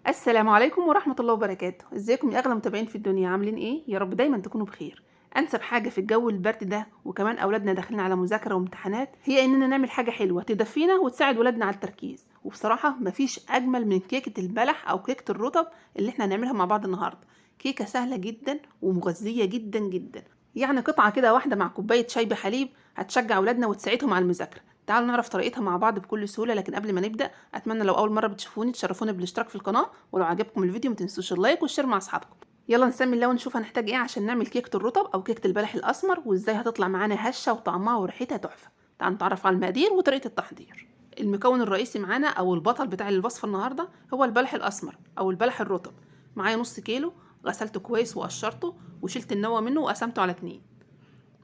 السلام عليكم ورحمة الله وبركاته. ازيكم يا اغلى متابعين في الدنيا؟ عاملين ايه؟ يا رب دايما تكونوا بخير. انسب حاجة في الجو البرد ده وكمان اولادنا داخلين على مذاكرة وامتحانات هي اننا نعمل حاجة حلوة تدفينا وتساعد ولادنا على التركيز. وبصراحة مفيش اجمل من كيكة البلح او كيكة الرطب اللي احنا هنعملها مع بعض النهاردة. كيكة سهلة جدا ومغذية جدا جدا، يعني قطعة كده واحدة مع كوباية شاي بحليب هتشجع ولادنا وتساعدهم على المذاكرة. تعالوا نعرف طريقتها مع بعض بكل سهولة، لكن قبل ما نبدأ أتمنى لو أول مرة بتشوفوني تشرفوني بالاشتراك في القناة، ولو عجبكم الفيديو متنسوش اللايك والشير مع أصحابكم. يلا نسمي الله ونشوف هنحتاج ايه عشان نعمل كيكة الرطب أو كيكة البلح الأسمر، وازاي هتطلع معانا هشة وطعمها وريحتها تحفة. تعالوا نتعرف على المقادير وطريقة التحضير. المكون الرئيسي معانا أو البطل بتاع الوصفة النهاردة هو البلح الأسمر أو البلح الرطب. معايا نص كيلو، غسلته كويس وقشرته وشلت النوى منه وقسمته على 2.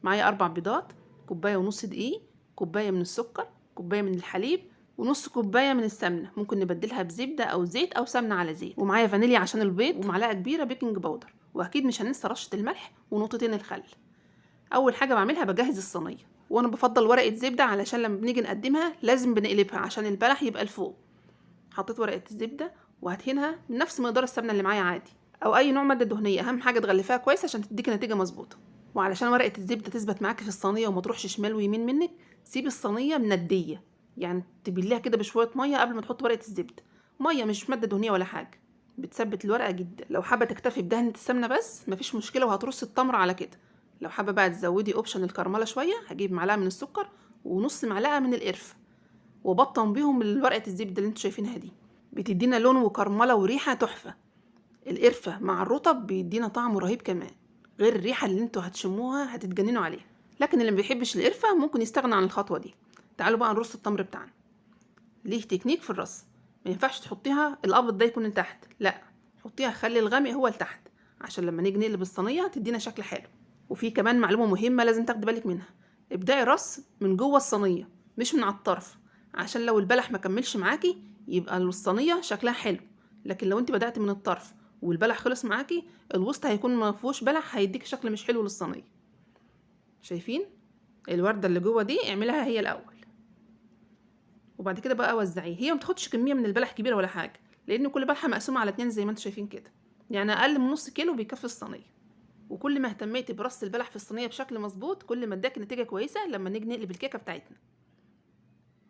معايا 4 بيضات، كوباية ونص دقيق، كوباية من السكر، كوباية من الحليب، ونص كوباية من السمنة، ممكن نبدلها بزبدة أو زيت أو سمنة على زيت، ومعايا فانيليا عشان البيض، ومعلقة كبيرة بيكنج باودر، وأكيد مش هننسى رشة الملح ونقطتين الخل. أول حاجة بعملها بجهز الصينية، وأنا بفضل ورقة زبدة علشان لما بنيجي نقدمها لازم بنقلبها عشان البلح يبقى لفوق. حطيت ورقة الزبدة وهدهنها من نفس مقدار السمنة اللي معايا عادي أو أي نوع مادة دهنية، أهم حاجة تغلفيها كويس عشان تديكي نتيجة مظبوطة. وعلشان ورقة الزبدة تثبت معاكي في الصينية وما تروحش شمال ويمين منك، سيبي الصينية مندية، يعني تبليها كده بشوية مية قبل ما تحط ورقة الزبدة. مية مش مادة دهنية ولا حاجة، بتثبت الورقة جدا. لو حابة تكتفي بدهنة السمنة بس مفيش مشكلة وهترصي التمر على كده. لو حابة بقى تزودي اوبشن الكرملة شوية، هجيب معلقة من السكر ونص معلقة من القرفة وبطن بيهم ورقة الزبدة اللي انتوا شايفينها دي، بتدينا لون وكرملة وريحة تحفة. القرفة مع الرطب بيدينا طعم رهيب كمان، غير الريحة اللي انتوا هتشموها هتتجننوا عليها. لكن اللي ما بيحبش القرفة ممكن يستغنى عن الخطوة دي. تعالوا بقى نرص التمر بتاعنا. ليه تكنيك في الرص، ما ينفعش تحطيها الابيض ده يكون لتحت، لا، حطيها خلي الغامق هو لتحت عشان لما نيجي نقلب الصينية تدينا شكل حلو. وفي كمان معلومة مهمة لازم تاخدي بالك منها، ابدأي رص من جوه الصينية مش من على الطرف، عشان لو البلح ما كملش معاكي يبقى الصينية شكلها حلو. لكن لو انت بدأت من الطرف والبلح خلص معاكي، الوسط هيكون ما فيهوش بلح، هيديك شكل مش حلو للصينية. شايفين الوردة اللي جوه دي؟ اعملها هي الأول، وبعد كده بقى وزعيه. هي ما بتاخدش كمية من البلح كبيرة ولا حاجة، لأن كل بلحة مقسومة على 2 زي ما انتوا شايفين كده، يعني أقل من نص كيلو بيكفي الصينية. وكل ما اهتميتي برص البلح في الصينية بشكل مظبوط كل ما اداك نتيجة كويسة لما نيجي نقلب الكيكة بتاعتنا.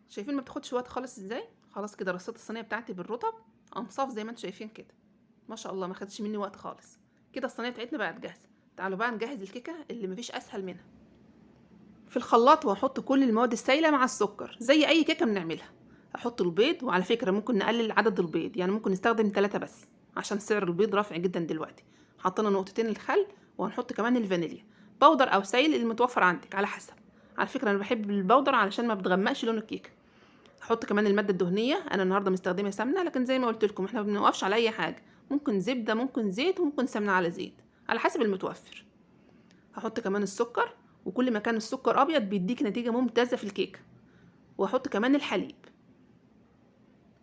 شايفين ما بتاخدش وقت خالص ازاي؟ خلاص كده رصيت الصينية بتاعتي بالرطب انصاف زي ما انتوا شايفين كده، ما شاء الله ما خدش مني وقت خالص. كده الصينية بتاعتنا بقت جاهزة. تعالوا بقى نجهز الكيكة اللي مفيش اسهل منها. في الخلاط وهحط كل المواد السائلة مع السكر زي اي كيكة بنعملها. احط البيض، وعلى فكرة ممكن نقلل عدد البيض، يعني ممكن نستخدم 3 بس عشان سعر البيض رافع جدا دلوقتي. حطينا نقطتين الخل، وهنحط كمان الفانيليا بودر او سائل المتوفر عندك على حسب. على فكرة انا بحب البودر علشان ما بتغمقش لون الكيكة. هحط كمان المادة الدهنية، انا النهاردة مستخدمة سمنة، لكن زي ما قلت لكم احنا ما بنوقفش على اي حاجة، ممكن زبدة ممكن زيت وممكن سمنة على زيت على حسب المتوفر. هحط كمان السكر، وكل ما كان السكر ابيض بيديك نتيجة ممتازة في الكيكة. وهحط كمان الحليب.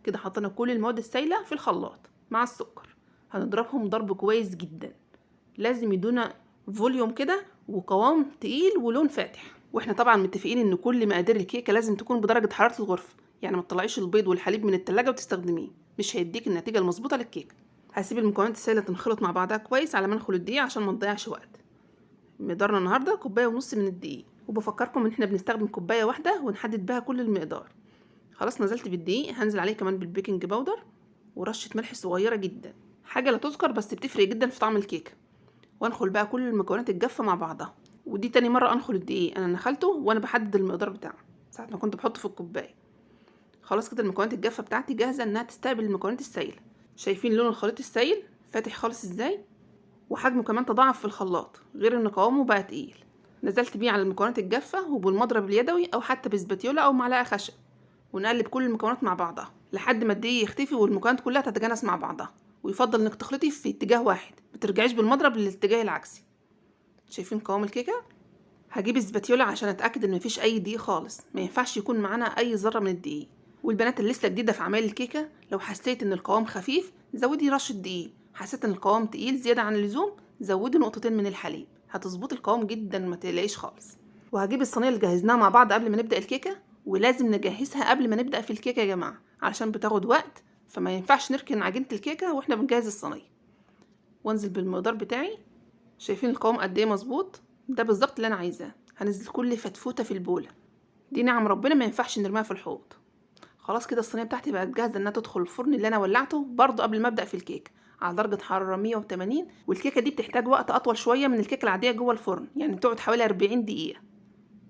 كده حطينا كل المواد السائلة في الخلاط مع السكر، هنضربهم ضرب كويس جدا، لازم يدونا فوليوم كده وقوام تقيل ولون فاتح. واحنا طبعا متفقين ان كل مقادير الكيكه لازم تكون بدرجه حراره الغرفه، يعني ما تطلعيش البيض والحليب من التلاجة وتستخدميه، مش هيديك النتيجه المظبوطه للكيكه. هسيب المكونات السائله تنخلط مع بعضها كويس على ما ندخل الدقيق عشان ما نضيعش وقت. مقدارنا النهارده كوبايه ونص من الدقيق، وبفكركم ان احنا بنستخدم كوبايه واحده ونحدد بها كل المقدار. خلاص نزلت بالدقيق، هنزل عليه كمان بالبيكنج باودر ورشه ملح صغيره جدا، حاجه لا تذكر بس بتفرق جدا في طعم الكيكه. وانخل بقى كل المكونات الجافه مع بعضها، ودي تاني مره انخل الدقيق، انا نخلته وانا بحدد المقدار بتاعه ساعه ما كنت بحطه في الكوبايه. خلاص كده المكونات الجافه بتاعتي جاهزه انها تستقبل المكونات السائله. شايفين لون الخليط السائل فاتح خالص ازاي؟ وحجمه كمان تضاعف في الخلاط، غير ان قوامه بقى تقيل. نزلت بيه على المكونات الجافه وبالمضرب اليدوي او حتى بسباتيولا او معلقه خشب، ونقلب كل المكونات مع بعضها لحد ما الدقيق يختفي والمكونات كلها تتجانس مع بعضها. ويفضل انك تخلطي في اتجاه واحد، مترجعيش بالمضرب للاتجاه العكسي. شايفين قوام الكيكه؟ هجيب السباتيولا عشان اتاكد ان مفيش اي دقيق خالص، ما ينفعش يكون معانا اي ذره من الدقيق. والبنات اللي لسه جديده في عمايل الكيكه، لو حسيت ان القوام خفيف زودي رشه دقيق، حسيت ان القوام تقيل زياده عن اللزوم زودي نقطتين من الحليب، هتظبط القوام جدا ما تقلقيش خالص. وهجيب الصينيه اللي جهزناها مع بعض قبل ما نبدا الكيكه، ولازم نجهزها قبل ما نبدا في الكيكه يا جماعه علشان بتاخد وقت فما ينفعش نركن عجينة الكيكة واحنا بنجهز الصينية. وانزل بالمقدار بتاعي. شايفين القوام قد ايه مظبوط؟ ده بالظبط اللي انا عايزاه. هنزل كل فتفوتة في البولة دي، نعم ربنا ما ينفعش نرميها في الحوض. خلاص كده الصينية بتاعتي بقت جاهزة انها تدخل الفرن اللي انا ولعته برضو قبل ما ابدأ في الكيك على درجة حرارة 180. والكيكة دي بتحتاج وقت اطول شوية من الكيكة العادية جوه الفرن، يعني تقعد حوالي 40 دقيقة.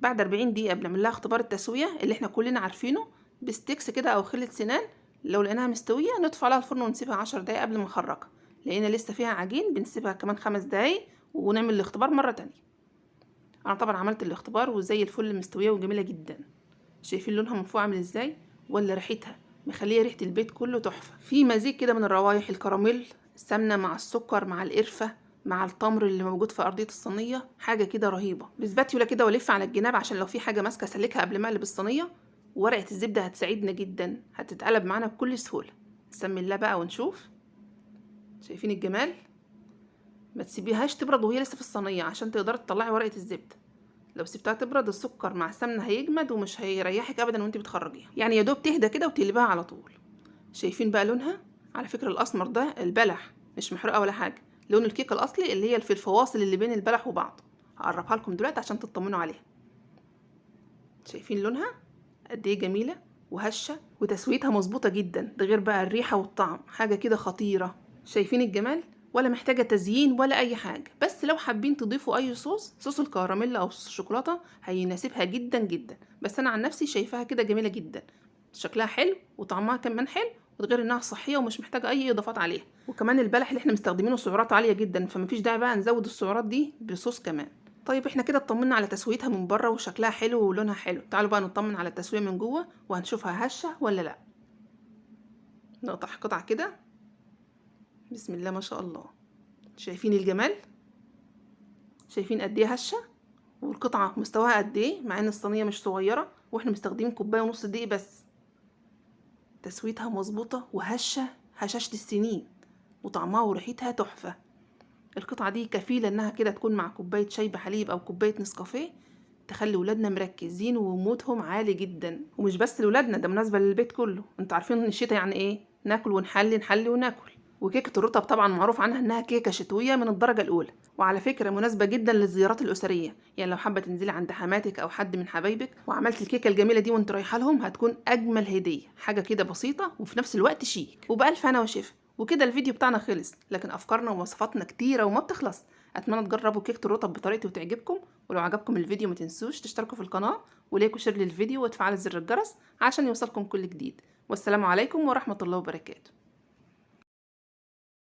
بعد 40 دقيقة بنعمل لها اختبار التسوية اللي احنا كلنا عارفينه بستيكس كده او خلة سنان. لو لقيناها مستوية ندفع عليها الفرن ونسيبها 10 دقايق قبل ما نخرجها. لقينا لسه فيها عجين بنسيبها كمان 5 دقايق ونعمل الاختبار مرة تانية. انا طبعا عملت الاختبار وزي الفل مستوية وجميلة جدا. شايفين لونها من فوق عامل ازاي؟ ولا ريحتها مخليه ريحة البيت كله تحفة. في مزيج كده من الروايح، الكراميل، السمنة مع السكر مع القرفة مع التمر اللي موجود في أرضية الصينية، حاجة كده رهيبة. بسباتيولا كده والف على الجناب عشان لو في حاجة ماسكة اسلكها قبل ما اقلب الصينية. وورقة الزبدة هتساعدنا جدا، هتتقلب معانا بكل سهولة. نسمي الله بقى ونشوف. شايفين الجمال؟ ما تسيبيهاش تبرد وهي لسه في الصينية عشان تقدري تطلعي ورقة الزبدة. لو سبتها تبرد السكر مع السمنه هيجمد ومش هيريحك ابدا وانت بتخرجيها، يعني يا دوب تهدى كده وتقلبها على طول. شايفين بقى لونها؟ على فكره الاسمر ده البلح، مش محروقه ولا حاجه. لون الكيكه الاصلي اللي هي في الفواصل اللي بين البلح وبعض. هقربها لكم دلوقتي عشان تطمنوا عليها. شايفين لونها قد ايه جميله وهشه وتسويتها مظبوطه جدا، ده غير بقى الريحه والطعم حاجه كده خطيره. شايفين الجمال؟ ولا محتاجه تزيين ولا اي حاجه، بس لو حابين تضيفوا اي صوص الكراميل او صوص الشوكولاته هيناسبها جدا جدا. بس انا عن نفسي شايفاها كده جميله جدا، شكلها حلو وطعمها كمان حلو، وغير انها صحيه ومش محتاجه اي اضافات عليها. وكمان البلح اللي احنا مستخدمينه سعرات عاليه جدا، فمفيش داعي بقى نزود السعرات دي بصوص كمان. طيب احنا كده اطمنا على تسويتها من بره وشكلها حلو ولونها حلو، تعالوا بقى نطمن على التسويه من جوه وهنشوفها هشه ولا لا. نقطع قطع كده. بسم الله ما شاء الله. شايفين الجمال؟ شايفين قد ايه هشه والقطعه مستواها قد ايه، مع ان الصينيه مش صغيره واحنا مستخدمين كوبايه ونص دقيق بس. تسويتها مظبوطه وهشه هشاشه السنين، وطعمها وريحتها تحفه. القطعه دي كفيله انها كده تكون مع كوبايه شاي بحليب او كوبايه نسكافيه، تخلي ولادنا مركزين ومودهم عالي جدا. ومش بس لولادنا، ده مناسبه للبيت كله. انتوا عارفين ان الشتا يعني ايه؟ ناكل ونحلي نحلي وناكل. وكيكه الرطب طبعا معروف عنها انها كيكه شتويه من الدرجه الاولى، وعلى فكره مناسبه جدا للزيارات الاسريه. يعني لو حابه تنزلي عند حماتك او حد من حبايبك وعملت الكيكه الجميله دي وانت رايحه لهم، هتكون اجمل هديه. حاجه كده بسيطه وفي نفس الوقت شيك وبالف هنا وشفا. وكده الفيديو بتاعنا خلص، لكن افكارنا ووصفاتنا كتيره وما بتخلص. اتمنى تجربوا كيكه الرطب بطريقتي وتعجبكم. ولو عجبكم الفيديو ما تنسوش تشتركوا في القناه ولايك وشير للفيديو وتفعلوا زر الجرس عشان يوصلكم كل جديد. والسلام عليكم ورحمه الله وبركاته.